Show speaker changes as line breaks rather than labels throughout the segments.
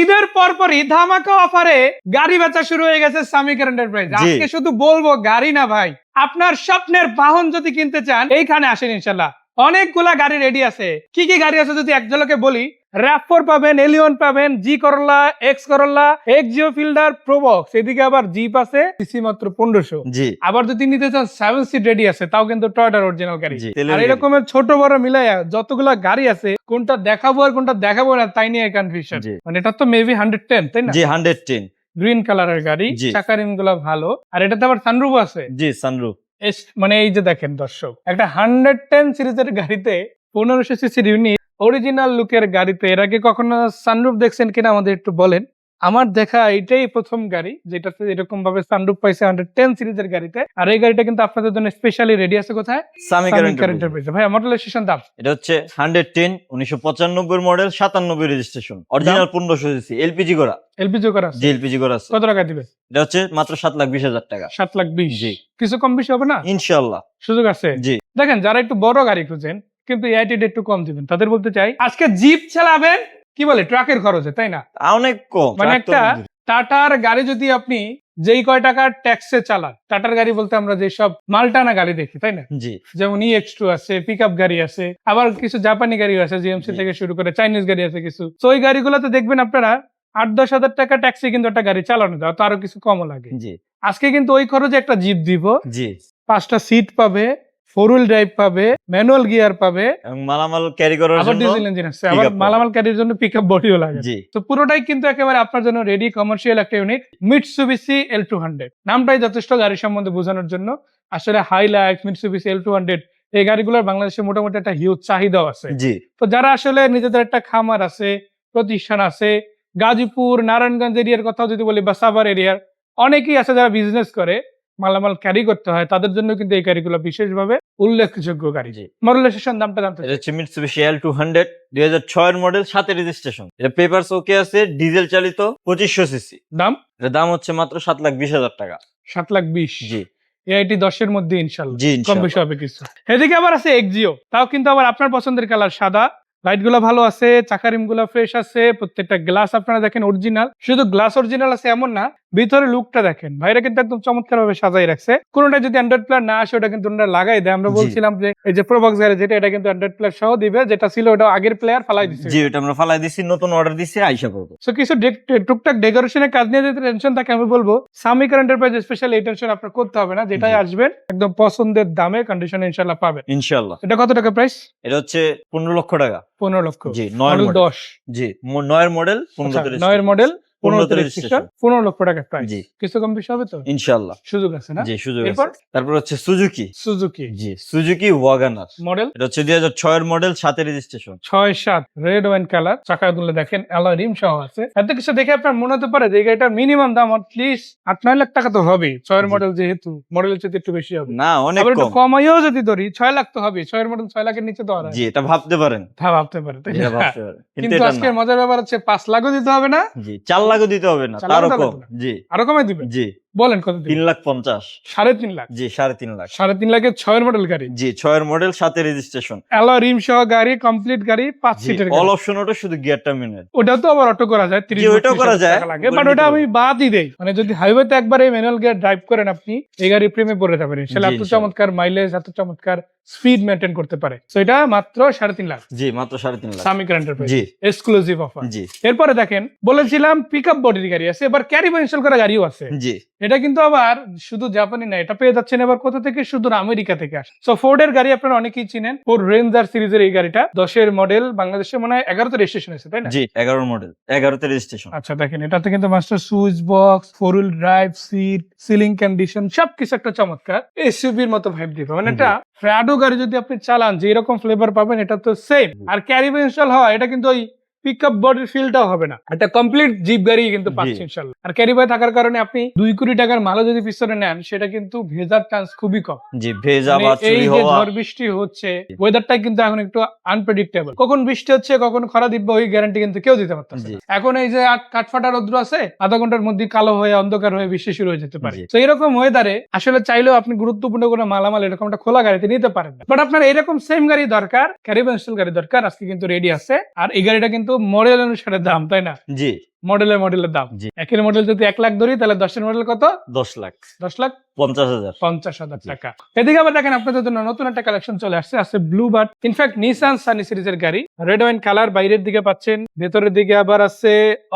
ঈদের পরপরই ধামাকা অফারে গাড়ি বেচা শুরু হয়ে গেছে সামিক এন্টারপ্রাইজ। আজকে শুধু বলবো গাড়ি না ভাই, আপনার স্বপ্নের বাহন যদি কিনতে চান এইখানে আসেন ইনশাল্লাহ। অনেকগুলা গাড়ি রেডি আছে। কি কি গাড়ি আছে যদি এক ঝলকে বলি, RAV4 পাবেন, এলিয়ন পাবেন, G Corolla, X Corolla, Axio Fielder, Probox, এদিকে আবার জিপ আছে সিসি মাত্র 1500।
জি,
আবার যদি নিতে চান 7 সিট রেডি আছে, তাও কিন্তু টয়োটার অরিজিনাল গাড়ি।
জি,
আর এরকমের ছোট বড় মিলাইয়া যতগুলা গাড়ি আছে, কোনটা দেখাবো আর কোনটা দেখাবো না তাই নিয়ে কনফিউশন।
জি।
মানে এটা তো মেবি 110 তাই না?
জি 110।
গ্রিন কালারের গাড়ি,
জি।
চাকা রিম গুলা ভালো, আর এটাতে আবার সানরুফ আছে।
জি সানরুফ।
মানে এই যে দেখেন দর্শক, একটা 110 সিরিজের গাড়িতে 1500 সিসির ইউনিট অরিজিনাল লুকের গাড়িতে এর আগে কখনো সানরুফ দেখছেন কিনা আমাদের একটু বলেন। আমার দেখা এটাই প্রথম গাড়ি যেটাতে এরকম ভাবে সানরুফ পাইছে 110 সিরিজের গাড়িতে। আর এই গাড়িটা কিন্তু আপনাদের জন্য স্পেশালি রেডি আছে কোথায়?
সামিক
এন্টারপ্রাইজ। ভাই মডেল রেজিস্ট্রেশন দাম
এটা হচ্ছে 110 1995 model, 97 registration, original 1500 CC, LPG করা।
এলপিজি করা আছে?
জি এলপিজি করা আছে।
কত টাকা দিবে?
এটা হচ্ছে মাত্র 7,20,000 টাকা।
7,20,000।
জি।
কিছু কম বেশি হবে না?
ইনশাআল্লাহ
সুযোগ আছে।
জি।
দেখেন যারা একটু বড় গাড়ি খুঁজেন কিন্তু এআইটি একটু কম দিবেন, তাদের বলতে চাই আজকে জিপ চালাবেন কি বলে ট্রাকের খরচে, তাই না?
অনেক কম।
মানে একটা টাটার গাড়ি যদি আপনি যেই কয় টাকার ট্যাক্সে চালান, টাটার গাড়ি বলতে আমরা যেসব মালটানা গাড়ি দেখি তাই না,
জি
যেমন EX2 আছে, পিকআপ গাড়ি আছে, আবার কিছু জাপানি গাড়ি আছে, জিএমসি থেকে শুরু করে চাইনিজ গাড়ি আছে কিছু। তো ওই গাড়িগুলোতে দেখবেন আপনারা 8-10 হাজার টাকা ট্যাক্সে কিন্তু একটা গাড়ি চালানো যায়, তো আরো কিছু কমও লাগে।
জি
আজকে কিন্তু ওই খরচে একটা জিপ দিব,
জি
5টা সিট পাবে, 4 হুইল ড্রাইভ পাবে, ম্যানুয়াল গিয়ার পাবে,
এবং মালামাল ক্যারি করার
আবার
জন্য
ডিজেল ইঞ্জিন আছে, আবার মালামাল ক্যারির জন্য পিকআপ বডিও লাগে।
জি
তো পুরোটাই কিন্তু একেবারে আপনার জন্য রেডি কমার্শিয়াল একটা ইউনিট মিৎসুবিশি L200। নামটাই যথেষ্ট গাড়ি সম্বন্ধে বোঝানোর জন্য। আসলে হাইলাক্স, মিৎসুবিশি L200 এই গাড়িগুলোর বাংলাদেশে মোটামুটি একটা হিউজ চাহিদাও আছে।
জি
তো যারা আসলে নিজেদের একটা খামার আছে, প্রতিষ্ঠান আছে, গাজীপুর নারায়ণগঞ্জ এরিয়ার কথা যদি বলি বা সাভার এরিয়ার অনেকেই আছে যারা বিজনেস করে, মালামাল ক্যারি করতে হয়, তাদের জন্য কিন্তু এই গাড়িগুলো বিশেষভাবে উল্লেখযোগ্য গাড়ি।
জি।
মডেল রেজিস্ট্রেশন দামটা জানতে
এটা
চাই।
হচ্ছে মিৎসুবিশি L200 2006 এর মডেল, 7 রেজিস্ট্রেশন। এটা পেপারস ওকে আছে, ডিজেল চালিত, 2500 সিসি।
দাম
এর দাম হচ্ছে মাত্র 7,20,000 টাকা।
7,20,000।
জি
এআইটি 10 এর মধ্যে ইনশাআল্লাহ
জি
কম
ইনশাআল্লাহ।
বেশি হবে কিছু। এদিকে আবার আছে এক্সিও, তাও কিন্তু আবার আপনার পছন্দের কালার সাদা, লাইট গুলো ভালো আছে, চাকা রিম গুলো ফ্রেশ আছে, প্রত্যেকটা গ্লাস আপনারা দেখেন অরিজিনাল। শুধু গ্লাস অরিজিনাল আছে এমন না, ভিতরে লুকটা দেখেন, ভাইরা কিন্তু একদম চমৎকার ভাবে সাজাই রাখছে। কোনটা যদি অ্যান্ড্রয়েড প্লেয়ার না আসে ওটা কিন্তু ওনারা লাগাই দেয়। আমরা
জি।
বলছিলাম যে এই যে প্রোবক্স গাড়ি যেটা, এটা কিন্তু অ্যান্ড্রয়েড প্লেয়ার সহ দিবে, যেটা ছিল ওটা আগের প্লেয়ার ফালাই দিছে।
জি এটা আমরা ফালাই দিছি, নতুন অর্ডার দিছি, আইসা পড়বে।
সো কিছু টুকটাক ডেকোরেশনের কাজ নিয়ে যদি টেনশন থাকে আমি বলবো সামিক এন্টারপ্রাইজ স্পেশালি এই টেনশন আপনার করতে হবে না, যেটাই
জি।
আসবেন একদম পছন্দের দামে কন্ডিশনে ইনশাআল্লাহ পাবেন।
ইনশাআল্লাহ।
এটা কত টাকা প্রাইস?
এটা হচ্ছে 15 লক্ষ টাকা।
15 লক্ষ।
জি 9
মডেল
মডেল।
10।
জি 9 মডেল, 15 তে
9 এর মডেল, 15 তে
রেজিস্ট্রেশন।
রেজিস্ট্রেশন, 15 লক্ষ টাকা প্রাইস।
জি।
কিছু কম বেশি হবে তো?
ইনশাআল্লাহ।
সুযোগ আছে না?
জি সুযোগ
এরপর?
আছে। তারপর হচ্ছে Suzuki.
Suzuki
G Suzuki WagonR.
Model
এটা হচ্ছে 2006 এর model, 7 registration.
6-7 red wine colour, চাকাগুলো দেখেন অ্যালয় রিম সহ আছে। এত কিছু দেখে আপনার মনে হতে পারে যে এই গাড়িটার মিনিমাম দাম অ্যাটলিস্ট 8-9 লাখ টাকা তো হবে। 6 এর
জি।
মডেল যেহেতু মডেলের চেয়ে একটু বেশি হবে।
না অনেক
আবার একটু
কম।
কমাইও যদি ধরি 6 লাখ তো হবে। 6 এর মডেল 6 লাখের নিচে তো আর হয়
জি এটা ভাবতে পারেন।
তা ভাবতে পারে তাই
এটা
না?
ভাবতে পারেন। কিন্তু
কিন্তু
এটা
আজকের
না।
মজার ব্যাপার হচ্ছে 5 লাখও দিতে হবে না,
জি 4 লাখও দিতে হবে না,
4
তারও
লাখও
কম।
দিতে হবে না।
জি
আরো কমাই দিবেন?
জি
বলেন কত দিবেন?
3,50,000।
3.5 লাখ।
জি 3.5 লাখ।
3.5 লাখে 6 এর মডেল গাড়ি,
জি 6 এর মডেল, 7 রেজিস্ট্রেশন।
অ্যালয় রিম সহ গাড়ি, কমপ্লিট গাড়ি, 5
জি
সিটের
অল
গাড়ি।
অপশন ওটা, শুধু গিয়ারটা ম্যানুয়াল।
ওটাও তো আবার অটো করা যায়, 30
জি, ওটাও করা যায়।
টাকা লাগে,
ওটা
বাট
নিতে
ওটা আমি
পারবেন।
বাদই দেই। মানে যদি হাইওয়েতে একবার এই ম্যানুয়াল গিয়ার ড্রাইভ করেন আপনি, এই গাড়ি প্রেমে পড়ে যাবেন। ইনশাআল্লাহ
জি,
এত
ইনশাআল্লাহ।
চমৎকার মাইলেজ, এত চমৎকার স্পিড মেইনটেইন করতে পারে। সো এটা মাত্র 3.5 লাখ।
জি মাত্র 3.5 লাখ।
সামিক এন্টারপ্রাইজ
জি
এক্সক্লুসিভ অফার।
জি
এরপরে দেখেন বলেছিলাম পিকআপ বডির গাড়ি আছে, এবার ক্যারি বা ইনস্টল করা গাড়িও আছে।
জি
এটা কিন্তু আবার শুধু জাপানি না, এটা পেয়ে যাচ্ছেন এবার কোথা থেকে? শুধু আমেরিকা থেকে আসে। সো ফোর্ডের গাড়ি আপনারা অনেকেই চিনেন, ফোর্ড রেঞ্জার সিরিজের এই গাড়িটা 10 এর মডেল, বাংলাদেশে মনে হয় 11তে রেজিস্ট্রেশন আছে তাই না?
জি 11 মডেল, 11তে রেজিস্ট্রেশন।
আচ্ছা দেখেন এটাতে কিন্তু master switch box, 4 wheel drive, seat, ceiling condition সবকিছু একটা চমৎকার এসইউভির মতো ভাইব দিবে। মানে এটা প্রাডো গাড়ি যদি আপনি চালান যে এরকম ফ্লেভার পাবেন, এটা তো সেম। আর ক্যারি বা ইনস্টল হয় এটা কিন্তু ওই পিকআপ বডির ফিলটাও হবে না, এটা কমপ্লিট জিপ গাড়ি কিন্তু পাচ্ছেন ইনশাআল্লাহ। আর ক্যারি বাই থাকার কারণে আপনি 2 কোটি টাকার মালও যদি পিছনে নেন, সেটা কিন্তু ভেজার চান্স খুবই কম।
জি ভেজা বা
মানে এই
চুরি
যে
হওয়া।
ঝড় বৃষ্টি হচ্ছে, ওয়েদারটা কিন্তু এখন একটু আনপ্রেডিক্টেবল, কখন বৃষ্টি হচ্ছে কখন খরা দিবে ওই গ্যারান্টি কিন্তু কেউ দিতে পারতেছে
জি।
না। এখন এই যে কাঠফাটা রৌদ্র আছে, আধা ঘন্টার মধ্যে কালো হয়ে অন্ধকার হয়ে বৃষ্টি শুরু হয়ে যেতে পারে।
জি।
তো এরকম ওয়েদারে আসলে চাইলেও আপনি গুরুত্বপূর্ণ কোনো মালামাল এরকম একটা খোলা গাড়িতে নিতে পারেন না। বাট আপনার এরকম সেম গাড়ি দরকার, ক্যারি বা ইনস্টল গাড়ি দরকার, আজকে কিন্তু রেডি আছে। আর এই গাড়িটা কিন্তু মডেল অনুসারে দাম, তাই না?
জি
মডেলের দাম।
জি।
একের মডেল যদি 1 লাখ ধরি তাহলে 10 এর মডেল কত?
10 লাখ
10 লাখ
50,000।
50,000
জি।
টাকা। এদিকে আবার দেখেন আপনাদের জন্য নতুন একটা কালেকশন চলে আসছে, আছে blue bird. In fact Nissan Sunny সিরিজের গাড়ি, রেড ওয়াইন কালার, বাইরের দিকে পাচ্ছেন, ভেতরের দিকে আবার আছে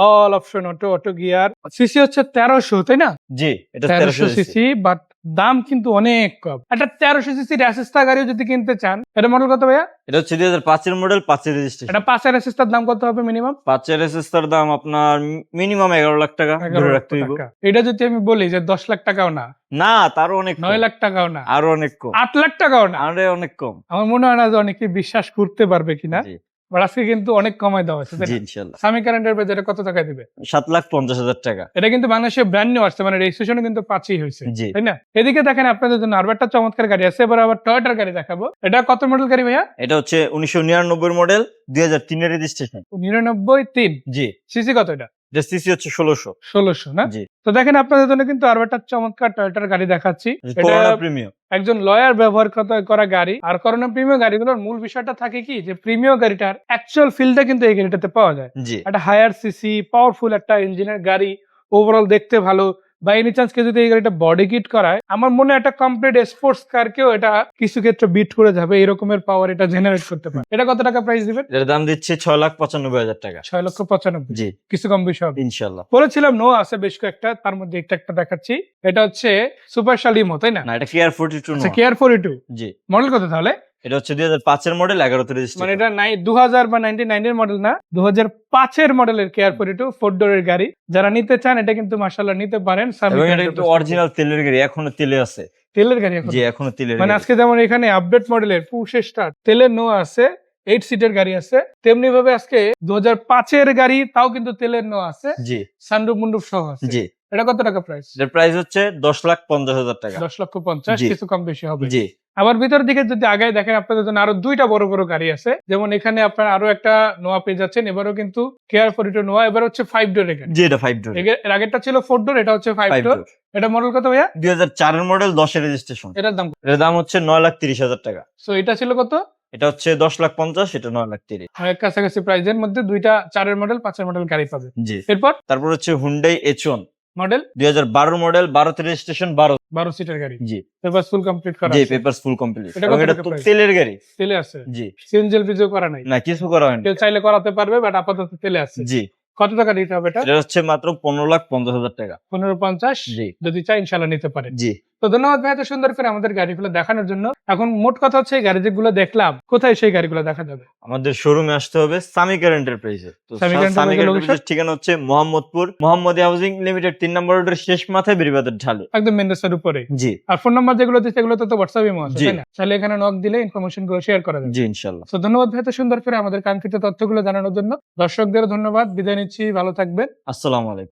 all option auto gear. CC হচ্ছে 1300, তাই না?
জি, এটা
1300
1300
সিসি, বাট দাম কিন্তু অনেক কম। একটা 1300 সিসি রেসিস্টা গাড়িও যদি কিনতে চান, এটা মডেল কত ভাইয়া?
এটা হচ্ছে 2005 এর মডেল, 5 এর রেজিস্ট্রেশন।
এটা 5 এর রেসিস্টার দাম কত হবে মিনিমাম?
5 এর এসএসআর দাম আপনার মিনিমাম 11 লাখ টাকা ধরে রাখতে হইব।
এটা যদি আমি বলি যে 10 লাখ টাকাও না,
না, তারও অনেক
9 লাখ টাকাও না,
আরো অনেক কম,
8 লাখ টাকাও না,
আরে অনেক কম।
আমার মনে হয় না যে অনেকে বিশ্বাস করতে পারবে কিনা।
জি
বাট আজকে কিন্তু অনেক কমাই দেওয়া হচ্ছে, তাই
জি
না?
ইনশাআল্লাহ।
সামি কারেন্টের বাজারে কত টাকা দিবে?
7,50,000 টাকা।
এটা কিন্তু বাংলাদেশে ব্র্যান্ড নিউ আসছে, মানে রেজিস্ট্রেশনও কিন্তু 5ই হয়েছে,
জি।
তাই না? এদিকে দেখেন আপনাদের জন্য আরো একটা চমৎকার গাড়ি আছে, এবার আবার টয়োটার গাড়ি দেখাবো। এটা কত মডেল গাড়ি ভাইয়া?
এটা হচ্ছে 1999 মডেল, 2003 এর রেজিস্ট্রেশন।
99.3
জি।
সিসি কত এটা?
এটা সিসি হচ্ছে 1600।
1600 না?
জি।
তো দেখেন আপনাদের জন্য কিন্তু আরো একটা চমৎকার টয়োটার গাড়ি দেখাচ্ছি। এটা
করোনা প্রিমিয়াম।
একজন লয়ার ব্যবহার করা গাড়ি। আর করোনা প্রিমিয়াম গাড়িগুলোর মূল বিষয়টা থাকে কি, যে প্রিমিয়াম গাড়িটার অ্যাকচুয়াল ফিলটা কিন্তু এই গাড়িটাতে পাওয়া যায়।
জি
একটা হায়ার সিসি পাওয়ারফুল একটা ইঞ্জিনের গাড়ি, ওভারঅল দেখতে ভালো। বা এনি চান্স কে যদি এই গাড়িটা বডি কিট করায়, আমার মনে হয় একটা কমপ্লিট স্পোর্টস কারকেও এটা কিছু ক্ষেত্রে বিট করে যাবে, এরকমের পাওয়ার এটা জেনারেট করতে পারে। এটা কত টাকা প্রাইস দিবেন?
এর দাম দিচ্ছে 6,95,000 টাকা।
6,95,000।
জি
কিছু কম বেশি হবে
ইনশাআল্লাহ।
বলেছিলাম। নো আছে বেশ কয়েকটা, তার মধ্যে একটা দেখাচ্ছি। এটা হচ্ছে সুপার শালিমো, তাই না?
না, এটা কেয়ার 42
আচ্ছা,
না।
কেয়ার 42
জি।
মডেল কত তাহলে?
এটা হচ্ছে 2005 এর মডেল, 11 তে
মানে
রেজিস্ট্রেশন।
এটা 2000 বা 99 এর মডেল না, 2005 এর মডেলের কেয়ার 42 4 ডোরের গাড়ি। যারা নিতে চান এটা কিন্তু মাশাআল্লাহ নিতে পারেন।
এবং এটা কিন্তু অরিজিনাল তেলের গাড়ি, এখনো তেলে আছে।
তেলের গাড়ি এখন?
জি, এখনো তেলের
মানে
গাড়ি।
আজকে যেমন এখানে আপডেট মডেলের পুশ স্টার্ট তেলের নো আছে, 8 সিটের গাড়ি আছে, তেমনি ভাবে আজকে 2005 এর গাড়ি, তাও কিন্তু তেলের নো আছে,
জি
সানরুফ মুন্ডুপ সহ আছে।
জি।
এটা কত টাকা প্রাইস?
এর প্রাইস হচ্ছে 10,50,000 টাকা।
10,50,000,
জি।
কিছু কম বেশি হবে।
জি
আবার ভিতর দিকে যদি আগায় দেখেন আপনাদের জন্য আরো দুইটা বড় বড় গাড়ি আছে। যেমন এখানে আপনার আরো একটা নোয়া পেয়ে যাচ্ছেন, এবারও কিন্তু কেয়ার 42 নোয়া, এবার হচ্ছে 5 ডোরের গাড়ি।
জি, এটা 5 ডোর।
এর আগেরটা ছিল 4 ডোর, এটা হচ্ছে 5
5
ডোর।
ডোর।
এটা মডেল কত ভাইয়া?
2004 এর মডেল, 10 এর রেজিস্ট্রেশন।
এটার দাম
এর দাম হচ্ছে 9,30,000 টাকা।
সো এটা ছিল কত?
এটা হচ্ছে 10,50,000, এটা 9,30,000।
অনেক কাছাকাছি প্রাইজের মধ্যে দুইটা 4 এর মডেল 5 এর মডেল গাড়ি পাবে।
জি।
এরপর
তারপর হচ্ছে হুন্ডাই H1
মডেল
2012 মডেল, 12 তে রেজিস্ট্রেশন,
12 সিটের গাড়ি।
জি
পেপার ফুল কমপ্লিট করা
জি,
আছে।
Papers full complete.
এটা
এবং
কত
এটা
টাকা
তো
price?
তেলের গাড়ি।
তেলে আছে,
জি।
সিএনজি ভিডিও করা নাই।
না, কিছু করা হয়নি।
কেউ চাইলে করাতে পারবে, বাট আপাতত তেলে আছে।
জি।
কত টাকা দিতে হবে এটা?
এটা হচ্ছে মাত্র 15,50,000 টাকা।
1550।
জি
যদি চাই ইনশাআল্লাহ নিতে পারেন।
জি।
তো ধন্যবাদ ভাই এত সুন্দর করে আমাদের গাড়িগুলো দেখানোর জন্য। এখন মোট কথা হচ্ছে এই গাড়ি যেগুলো দেখলাম, কোথায় সেই গাড়িগুলো দেখা যাবে?
আমাদের শোরুমে আসতে হবে সামিকার এন্টারপ্রাইজে। তো
সামিকার
সামিকার
এন্টারপ্রাইজের
এন্টারপ্রাইজের ঠিকানা হচ্ছে মোহাম্মদপুর, মোহাম্মদী হাউজিং লিমিটেড 3 নম্বর রোডের শেষ মাথায় বেরিবাদের ঢালে।
একদম মেন রাস্তার উপরে।
জি
আর ফোন নাম্বার যেগুলো দিচ্ছে সেগুলো তো হোয়াটসঅ্যাপে আছে,
জি।
তাই না? তাহলে এখানে নক দিলে ইনফরমেশন গুলো শেয়ার করা যাবে।
জি ইনশাআল্লাহ।
তো ধন্যবাদ ভাই এত সুন্দর করে আমাদের কাঙ্ক্ষিত তথ্যগুলো জানানোর জন্য। দর্শকদের ধন্যবাদ, বিদায় নিচ্ছি, ভালো থাকবেন।
আসসালামু আলাইকুম।